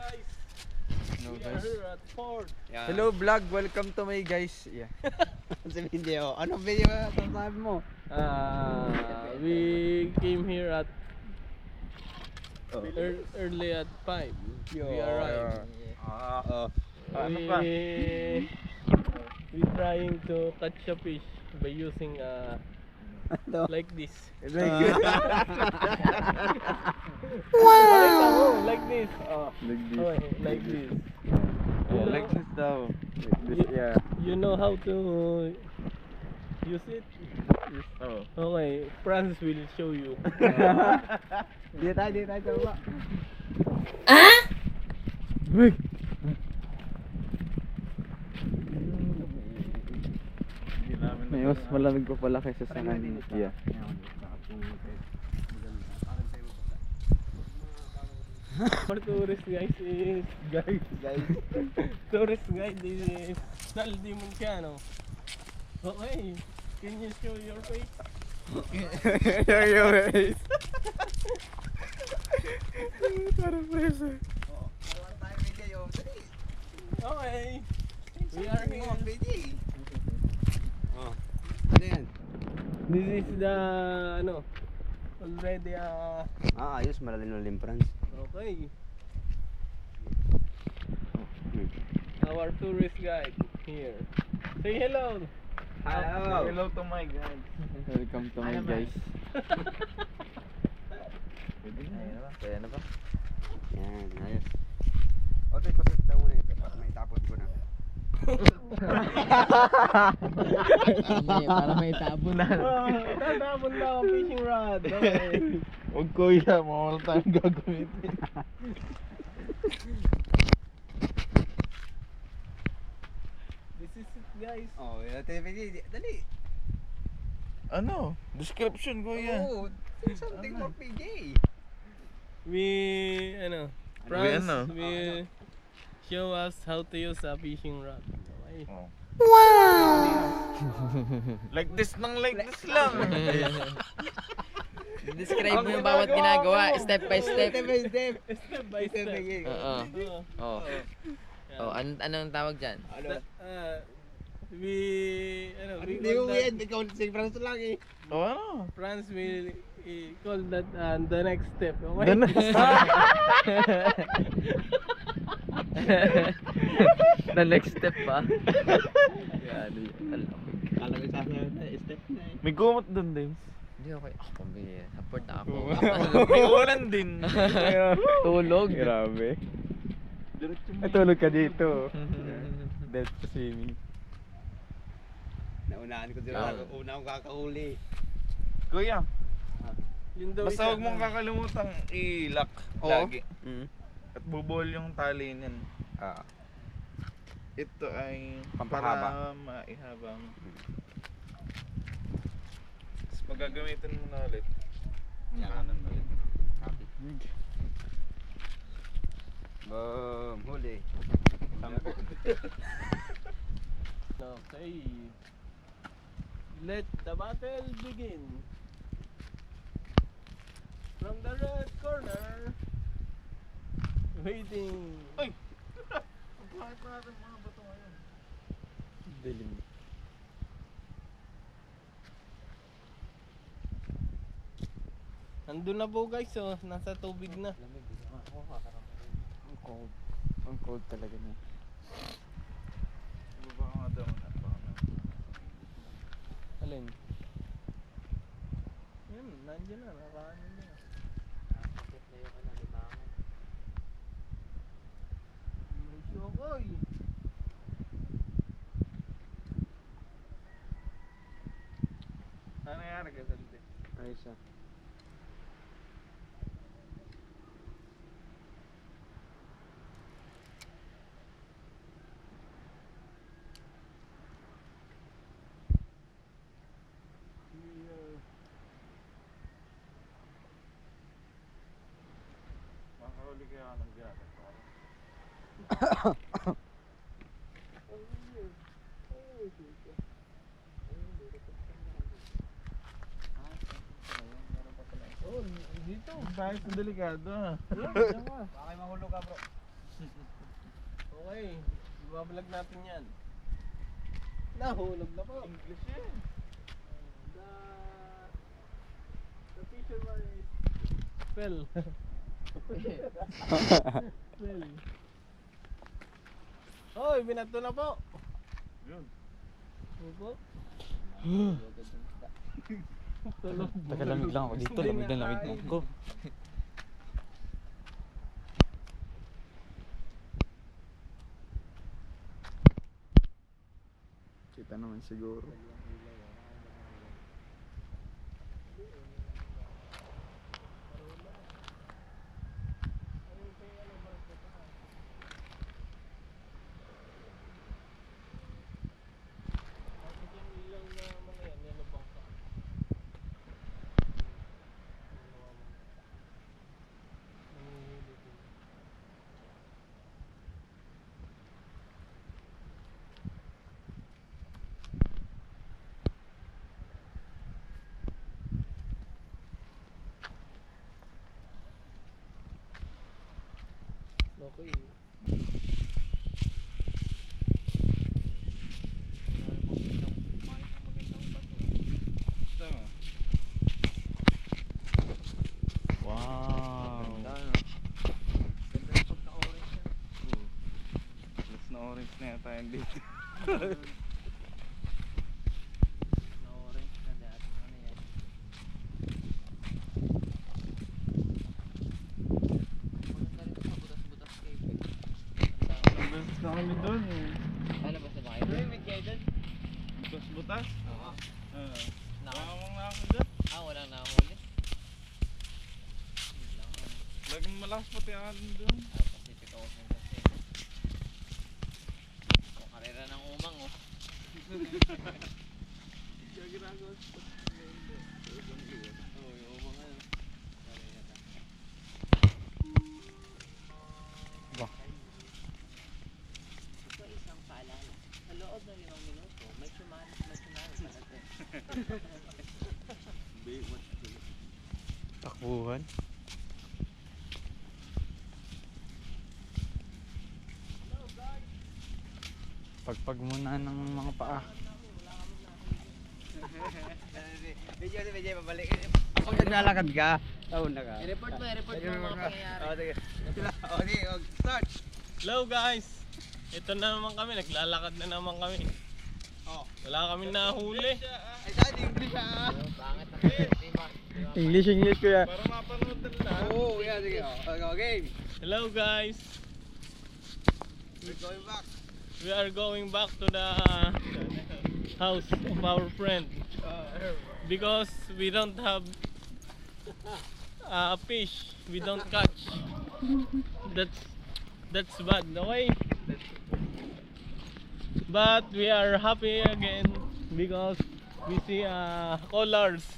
guys. Hello We are guys. here at Fort. Yeah. Hello vlog, welcome to my guys. Yeah. Sa video. Anong video ba sasabi mo? We came here at Oh. early at 5. Yo. We arrived. Ano pa? We trying to catch a fish by using like this. Wow! Like this. Like this. Okay, like this. Yeah, like this daw. Like this, yeah. You know how to use it? Oh. Okay, Franz will show you. Dito tayo coba. May mas malamig pa pala kaysa sa kanina. Yeah. For tourist guys is tourist guide is Sal Dimunciano. Okay, can you show your face? Your face. Parang preso. Okay, we are here. Ano yan? This is the already Ayos. Malalim France. okay. Our tourist guide here. Say hello. Hello. Hello to my guys. Welcome to my guys. Kaya na ba? Yan, ayos. Otoy, pasit daw muna ito. May tapon ko na. Para may tabo na. Tatapon na ang fishing rod. Okay. Huwag kuya, mawala tayong gagamitin. This is it guys. Oh, TV. Dali. Ano? Description kuya. Oh, something for PJ. We Franz ano? will show us how to use a fishing rod. Okay. Oh. Wow! Like this lang lang. Describe mo yung bawat ginagawa, step by step. Step by step. Step by step. Oo. Oo. Oh. Oh, anong tawag dyan? Ano? We we Hindi call mo that yan. Ikaw si France lang eh. O ano? Franz will call that the next step. Okay. The next The next step pa. Yan, alam. Kala ko sasayaw na. Step na eh. May gumot dun din. Hindi ako, pambihira. Support ako. May ulan din. Tulog. Grabe. Natulog ka dito. Dead to swimming. Naunahan ko dito. Una akong kakahuli. Kuya, Yun daw basta huwag mong kakalimutang i-lock lagi. At bubol yung tali niyan. Ito ay Pampahaba. para maihaba mo. Tapos pag gagamitin mo na ulit, kanan ulit. Boom. Huli. Okay. Let the battle begin. From the red corner. Waiting. Ay! Bakit natin mga bato ngayon? Dilim. Nandun na po guys, oh. Nasa tubig na. Ang cold. Ang cold talaga niya. Baba ka nga daw. Alin? Yan, nandiyan na. Nakaano na. May syokoy. Ano nangyari ka sa liti? Ayos ah. Makakahuli kaya ka ng ginagawa. Oh, dito. Tayo sa delikado. Baka mahulog ka bro. Okay, ibabalag natin yan. Nahulog na po. English yan. The, the fisherman is fell. Fell. Hoy, binato na po. Yun. Opo. Tulog. Tagalamig lang ako dito, lamig na lamig na ako. Kita naman siguro. Okay. Tama. Wow. Plus na orange na yata yung dito. Nabas na kami doon. Ano ba sa bahay? Butas-butas? Oo. Nakawang na ako doon. Wala na huli. Laging malakas pati ako doon. Pacific Ocean kasi. Kung karera ng umang oh. Kaya ginagawa sa Oo, yung umang ano. Karera na. Ba? Ito isang paalala. Sa loob ng 5 minuto, may sumalit pa natin. Takbuhan. Pagpag muna ng mga paa. Medyo pabalik. Kung naglalakad ka, taon na ka. I-report mo ang mga pangyayari. Sige, start. Hello guys! Ito na naman kami, naglalakad na naman kami. Wala kami nahuli. Ay, dahil English ah. Pangit na di ba? English kuya. Para mapanood nila. Oo, yan, sige. Game. Hello guys! We're going back. We are going back to the house of our friend because we don't have fish. We don't catch. That's bad, okay? But we are happy again because we see collars.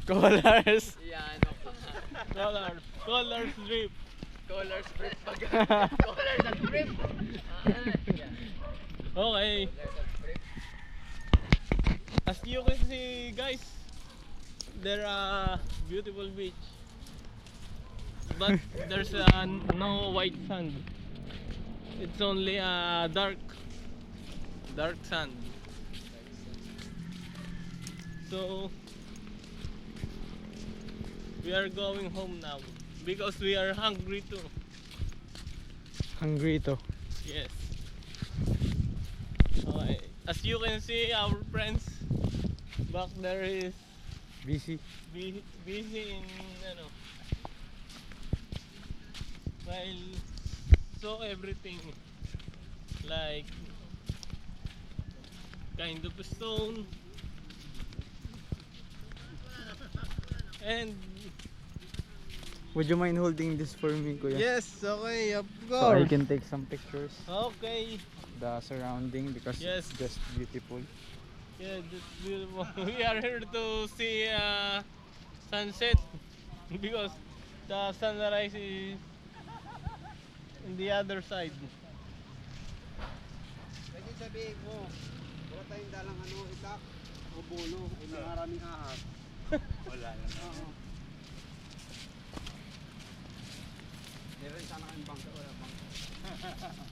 Collars. Yan. Collars drip. Colors strip pag. Colors and strip. Okay. As you can see, guys, there are beautiful beach, but there's no white sand. It's only dark sand. So we are going home now because we are hungry too. Hungry ito. Yes. Okay. As you can see, our friends back there is Busy. busy in while so everything like kind of a stone and Would you mind holding this for me, kuya? yes, okay, of So I course. can take some pictures. Okay, The surrounding because Yes. it's just beautiful. yeah, that's beautiful. We are here to see sunset because the sunrise is in the other side. Pwede sabihin mo, wala tayong dalang itak o bulo o maraming ahas. Wala na. Oo. sana kayong bangka. Wala bangka.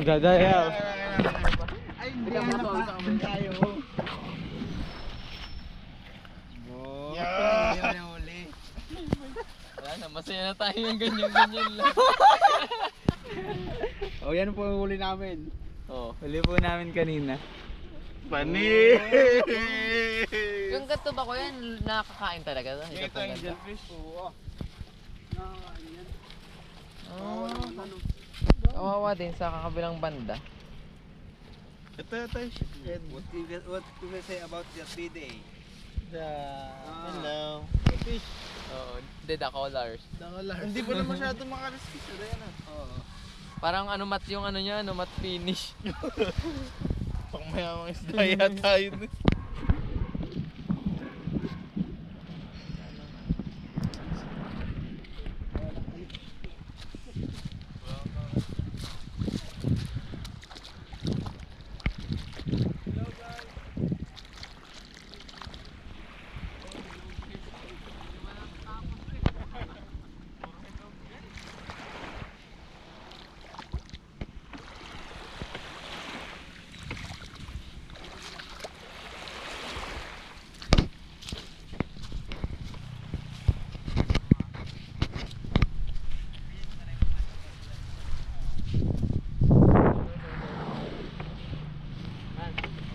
Gadayaw. Ay, hindi na napakan tayo. Yan uli. Wala na, masaya na tayo yung ganyan-ganyan lang. Oh, yan po yung huli namin. Oo. Huli po namin kanina. Pani! Yung gato ba ko yan, nakakain talaga? Ito yung jellyfish. Oo. Nakakain yan. Oh, Ano? kawawa din sa kakabilang banda. Ito. What you can say about the 3-day? Hello. Oo, the colors. Hindi pa na masyado makariskis. Ano yan ah? Oo. Parang ano mat yung ano niya, ano mat finish. Pang mayamang isda yata yun.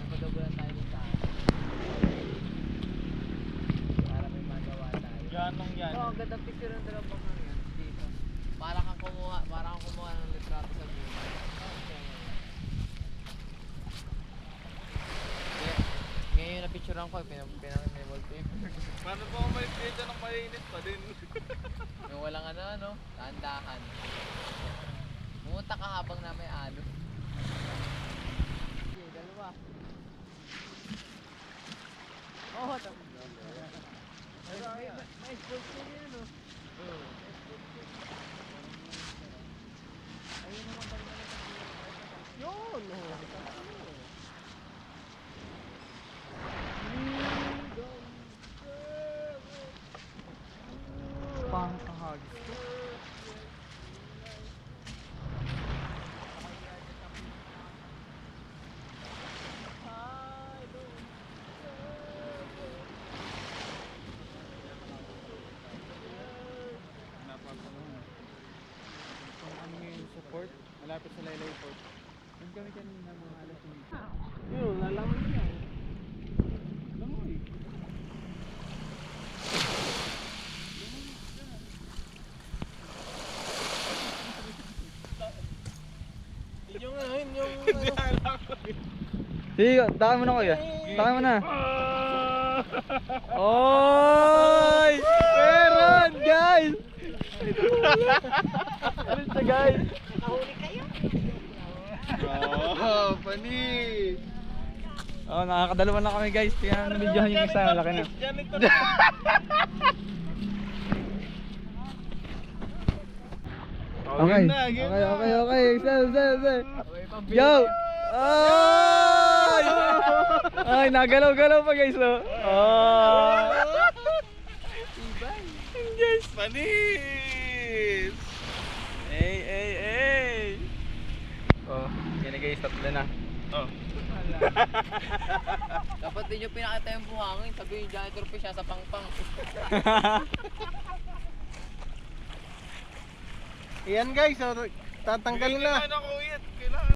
Napagabulan tayo dun sa para may magawa tayo. Ganong yan. Oo, ganda picture ng dalawang yan dito. Para kang kumuha ng litrato sa buhay. Ngayon na picturean ko, pinang may wallpaper. Paano ba kung may pita ng mainit pa din? Yung walang ano, taandahan. Pumunta ka habang na may alo. Okay, dalawa. Oo, tapos. May sports ko yan, no? Oo. Ayun naman talaga na yun, Pangkahagis ko. Kung ano yung support, malapit sa Laylay Port. Doon kami kanina mga alas yung Yun, lalaman niya. Lamoy. Yung ano, yung... Sige, takan mo na kuya. Takan mo na. Oy! Meron, guys! Ano siya, guys? Oh, pani! Oh, nakakadalawa na kami, guys. Kaya nabidyohan yung isa, laki na. Janito na! Okay. Okay. Say. Yo! Ay! Ay, nagalaw-galaw pa, guys, oh. Oh! Yes! Panis! Hey! Oh, yan na, guys, tatlo na. Oh. Dapat din yung pinakita yung buhangin. Sabi yung janitor pa siya sa pangpang. Ayan guys, so, tatanggalin na. Kailangan ako, Kailangan.